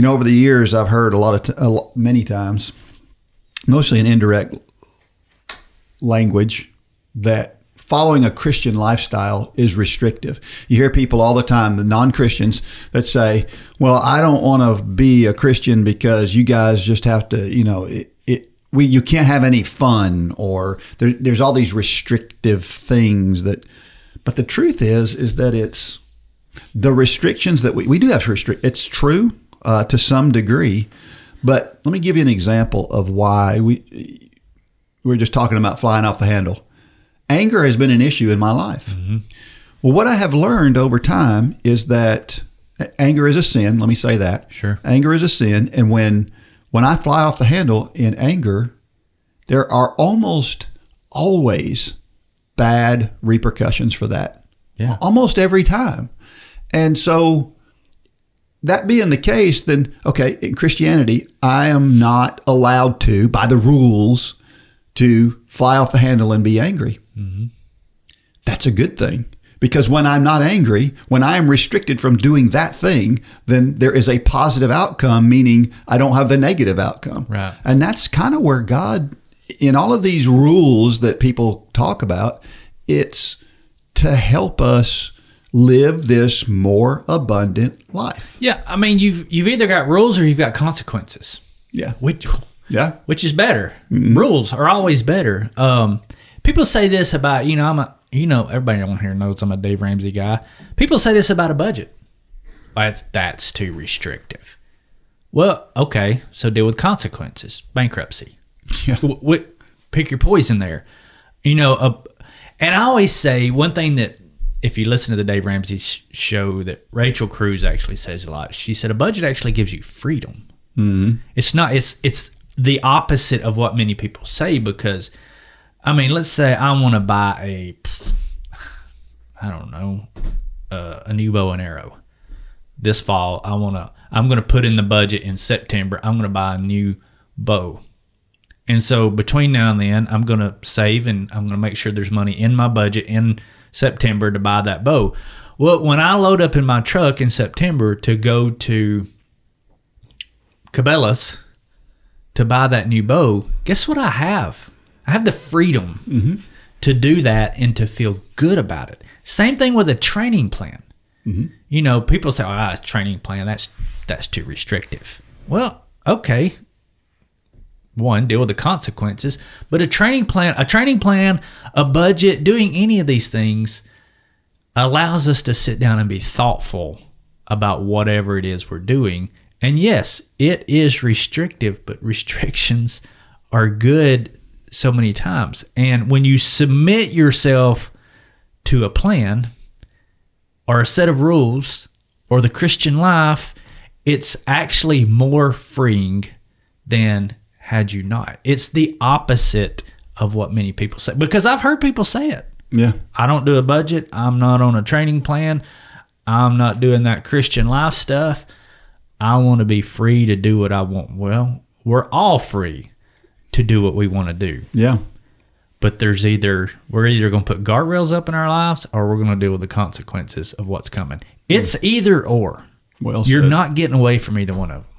Over the years, I've heard many times, mostly in indirect language, that following a Christian lifestyle is restrictive. You hear people all the time, the non-Christians, that say, well, I don't want to be a Christian because you guys just have to, you can't have any fun, or there's all these restrictive things but the truth is that it's the restrictions that we do have to restrict. It's true to some degree, but let me give you an example of why we're just talking about flying off the handle. Anger has been an issue in my life. Mm-hmm. Well, what I have learned over time is that anger is a sin. Let me say that. Sure. Anger is a sin. And when I fly off the handle in anger, there are almost always bad repercussions for that. Yeah. Almost every time. And so that being the case, then, okay, in Christianity, I am not allowed to, by the rules, to fly off the handle and be angry. Mm-hmm. That's a good thing, because when I'm not angry, when I am restricted from doing that thing, then there is a positive outcome, meaning I don't have the negative outcome. Right. And that's kind of where God, in all of these rules that people talk about, it's to help us live this more abundant life. Yeah, I mean, you've either got rules or you've got consequences. Yeah. Which is better. Mm-hmm. Rules are always better. People say this about, everybody on here knows I'm a Dave Ramsey guy. People say this about a budget. That's too restrictive. Well, okay, so deal with consequences. Bankruptcy. Yeah. Pick your poison there. And I always say one thing that, if you listen to the Dave Ramsey show, that Rachel Cruz actually says a lot. She said a budget actually gives you freedom. Mm-hmm. It's the opposite of what many people say, because, I mean, let's say I want to buy a new bow and arrow this fall. I'm going to put in the budget in September. I'm going to buy a new bow. And so between now and then, I'm going to save, and I'm going to make sure there's money in my budget in September to buy that bow. Well, when I load up in my truck in September to go to Cabela's to buy that new bow, guess what I have? I have the freedom to do that and to feel good about it. Same thing with a training plan. Mm-hmm. People say, a training plan, that's too restrictive. Well, okay. One, deal with the consequences, but a training plan, a budget, doing any of these things allows us to sit down and be thoughtful about whatever it is we're doing. And yes, it is restrictive, but restrictions are good so many times. And when you submit yourself to a plan or a set of rules or the Christian life, it's actually more freeing than had you not. It's the opposite of what many people say, because I've heard people say it. Yeah. I don't do a budget. I'm not on a training plan. I'm not doing that Christian life stuff. I want to be free to do what I want. Well, we're all free to do what we want to do. Yeah. But we're either going to put guardrails up in our lives, or we're going to deal with the consequences of what's coming. It's either or. Well You're said. not getting away from either one of them.